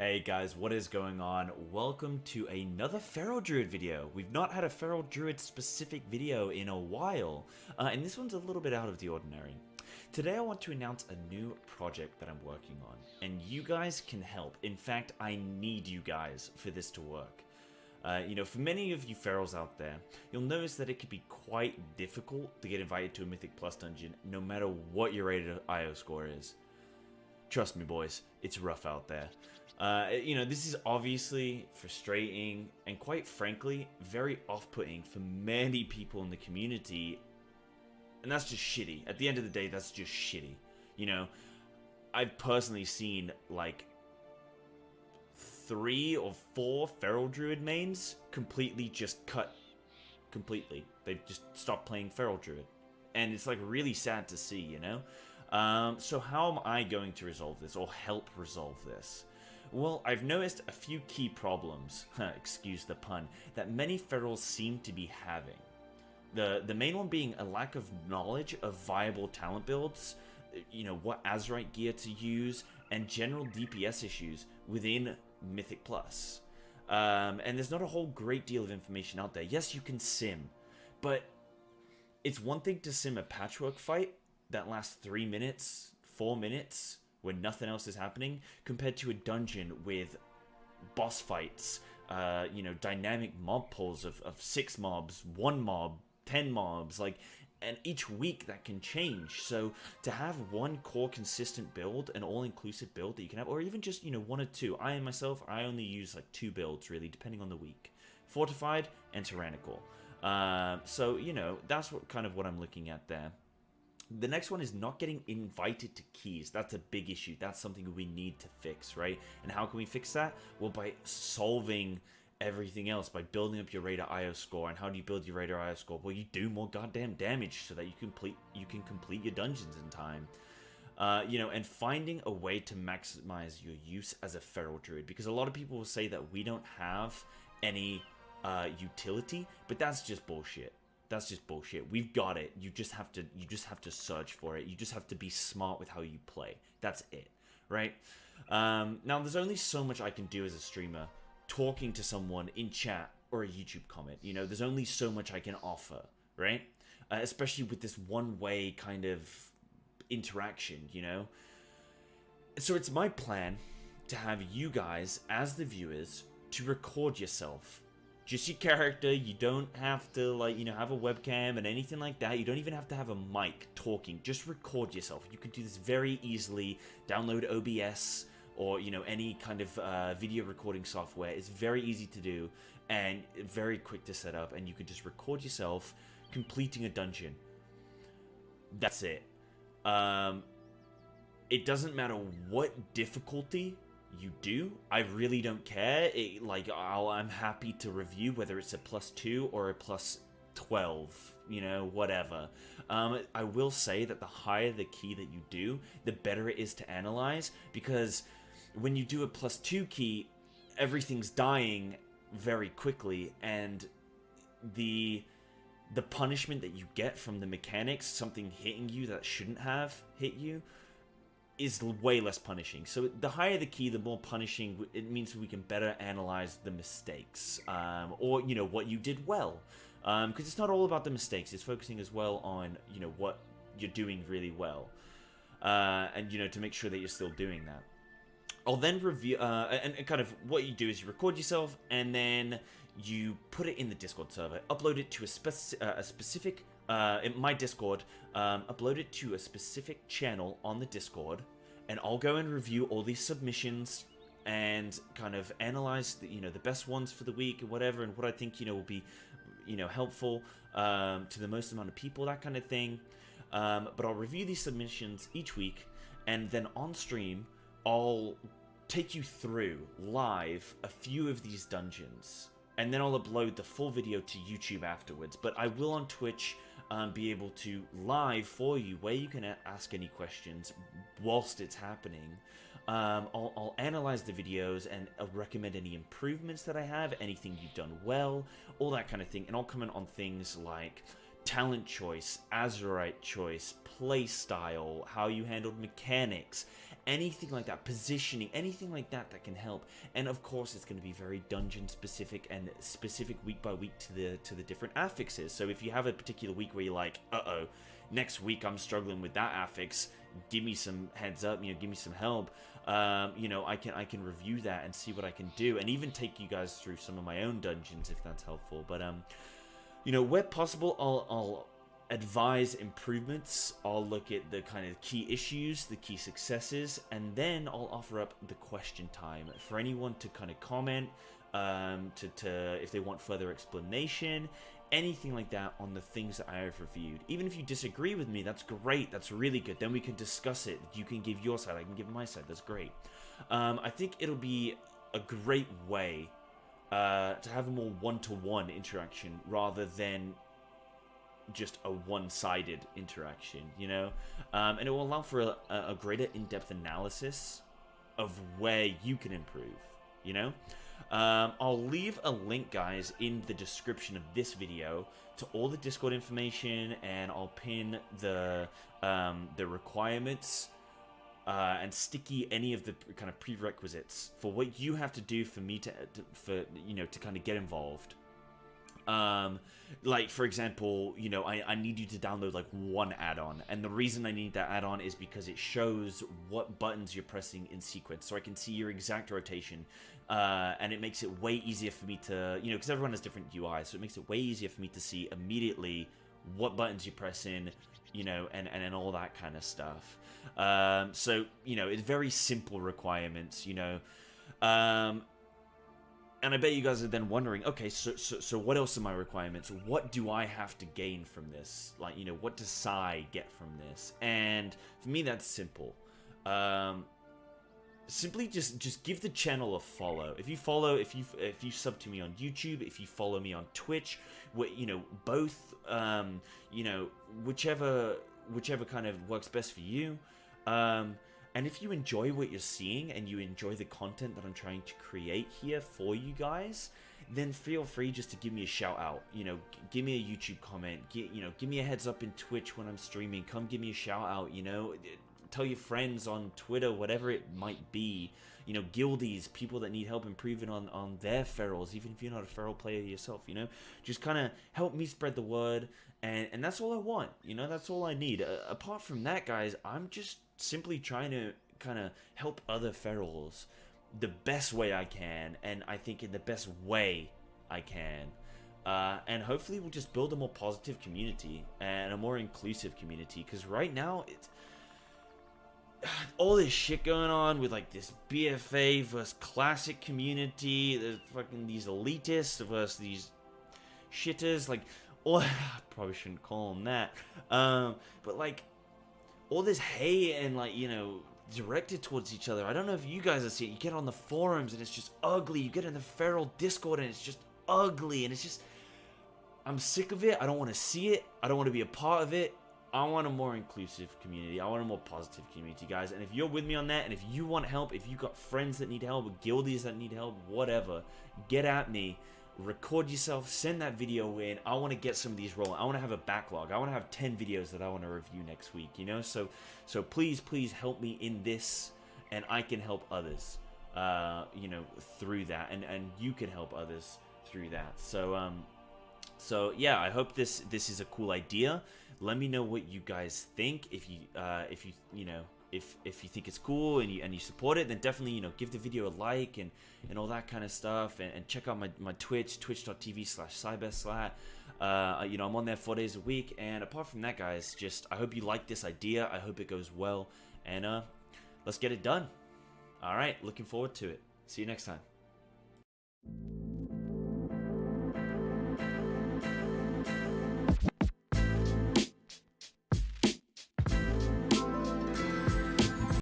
Hey guys, what is going on? Welcome to another Feral Druid video. We've not had a Feral Druid specific video in a while, and this one's a little bit out of the ordinary. Today I want to announce a new project that I'm working on, and you guys can help. In fact, I need you guys for this to work. For many of you ferals out there, you'll notice that it can be quite difficult to get invited to a Mythic Plus dungeon, no matter what your rated IO score is. Trust me, boys, it's rough out there. This is obviously frustrating and, quite frankly, very off-putting for many people in the community. And that's just shitty. At the end of the day, that's just shitty. You know, I've personally seen, like, 3 or 4 Feral Druid mains completely just cut. Completely. They've just stopped playing Feral Druid. And it's, like, really sad to see, you know? So how am I going to resolve this, or help resolve this? Well, I've noticed a few key problems, excuse the pun, that many ferals seem to be having. The main one being a lack of knowledge of viable talent builds, what Azerite gear to use, and general DPS issues within Mythic Plus. And there's not a whole great deal of information out there. Yes, you can sim, but it's one thing to sim a patchwork fight that lasts 3 minutes, 4 minutes, when nothing else is happening, compared to a dungeon with boss fights, dynamic mob pulls of 6 mobs, 1 mob, 10 mobs, and each week that can change. So to have one core consistent build, an all-inclusive build that you can have, or even just, 1 or 2. I only use like 2 builds really, depending on the week. Fortified and Tyrannical. That's what I'm looking at there. The next one is not getting invited to keys. That's a big issue. That's something we need to fix, right? And how can we fix that? Well, by solving everything else, by building up your Raider IO score. And how do you build your Raider IO score? Well, you do more goddamn damage so that you can complete your dungeons in time. And finding a way to maximize your use as a Feral Druid. Because a lot of people will say that we don't have any utility, but that's just bullshit. That's just bullshit. We've got it. You just have to search for it. You just have to be smart with how you play. That's it, right? Now, there's only so much I can do as a streamer talking to someone in chat or a YouTube comment. There's only so much I can offer, right? Especially with this one-way kind of interaction, So it's my plan to have you guys, as the viewers, to record yourself. Just your character. You don't have to, have a webcam and anything like that. You don't even have to have a mic talking. Just record yourself. You can do this very easily. Download OBS or, any kind of video recording software. It's very easy to do and very quick to set up. And you can just record yourself completing a dungeon. That's it. It doesn't matter what difficulty you do. I really don't care. I'm happy to review whether it's a +2 or a +12, whatever. I will say that the higher the key that you do, the better it is to analyze, because when you do a +2 key, everything's dying very quickly, and the punishment that you get from the mechanics, something hitting you that shouldn't have hit you, is way less punishing. So the higher the key, the more punishing. It means we can better analyze the mistakes, or what you did well, because it's not all about the mistakes. It's focusing as well on what you're doing really well, and to make sure that you're still doing that. I'll then review, and kind of what you do is you record yourself, and then you put it in the Discord server, upload it to a specific, in my Discord, upload it to a specific channel on the Discord, and I'll go and review all these submissions and kind of analyze the best ones for the week or whatever, and what I think will be helpful to the most amount of people, that kind of thing. But I'll review these submissions each week, and then on stream I'll take you through live a few of these dungeons, and then I'll upload the full video to YouTube afterwards. But I will on Twitch be able to live for you, where you can ask any questions whilst it's happening. I'll analyze the videos, and I'll recommend any improvements that I have, anything you've done well, all that kind of thing. And I'll comment on things like talent choice, Azerite choice, play style, how you handled mechanics, anything like that, positioning, anything like that that can help. And of course, it's going to be very dungeon specific and specific week by week to the different affixes. So if you have a particular week where you're like, uh-oh, next week I'm struggling with that affix, give me some heads up, you know, give me some help. You know, I can review that and see what I can do, and even take you guys through some of my own dungeons if that's helpful. But you know, where possible, I'll advise improvements. I'll look at the kind of key issues, the key successes, and then I'll offer up the question time for anyone to kind of comment, if they want further explanation, anything like that on the things that I have reviewed. Even if you disagree with me, that's great, that's really good. Then we can discuss it. You can give your side, I can give my side. That's great. I think it'll be a great way to have a more one-to-one interaction rather than just a one-sided interaction, you know? And it will allow for a greater in-depth analysis of where you can improve, you know? I'll leave a link, guys, in the description of this video to all the Discord information, and I'll pin the requirements and sticky any of the kind of prerequisites for what you have to do for me to kind of get involved. Like, for example, you know, I need you to download like one add-on, and the reason I need that add-on is because it shows what buttons you're pressing in sequence, so I can see your exact rotation, and it makes it way easier for me to, you know, because everyone has different UI, so it makes it way easier for me to see immediately what buttons you press in, you know, and all that kind of stuff. So, you know, it's very simple requirements, you know. And I bet you guys are then wondering, okay, so what else are my requirements? What do I have to gain from this? Like, you know, what does Psy get from this? And for me, that's simple. Simply just give the channel a follow. If you sub to me on YouTube, if you follow me on Twitch, you know, both, you know, whichever kind of works best for you. And if you enjoy what you're seeing and you enjoy the content that I'm trying to create here for you guys, then feel free just to give me a shout out. You know, give me a YouTube comment. Give me a heads up in Twitch when I'm streaming. Come give me a shout out. You know, tell your friends on Twitter, whatever it might be. You know, guildies, people that need help improving on their ferals, even if you're not a feral player yourself. You know, just kind of help me spread the word, and that's all I want. You know, that's all I need. Apart from that, guys, I'm just simply trying to kind of help other ferals the best way I can, and I think in the best way I can, and hopefully we'll just build a more positive community and a more inclusive community, because right now it's all this shit going on with like this BFA versus classic community, there's fucking these elitists versus these shitters, like, or probably shouldn't call them that, but like all this hate and, like, you know, directed towards each other. I don't know if you guys are seeing it. You get on the forums and it's just ugly. You get in the feral Discord and it's just ugly. And it's just, I'm sick of it. I don't want to see it. I don't want to be a part of it. I want a more inclusive community. I want a more positive community, guys. And if you're with me on that, and if you want help, if you've got friends that need help, or guildies that need help, whatever, get at me. Record yourself, send that video in. I want to get some of these rolling. I want to have a backlog. I want to have 10 videos that I want to review next week, you know? So please help me in this, and I can help others, you know, through that, and you can help others through that. So yeah, I hope this is a cool idea. Let me know what you guys think. If you know, if you think it's cool and you support it, then definitely, you know, give the video a like and all that kind of stuff, and check out my Twitch, twitch.tv/Psybearslat. You know, I'm on there 4 days a week, and apart from that, guys, just I hope you like this idea. I hope it goes well, and let's get it done. All right, looking forward to it. See you next time.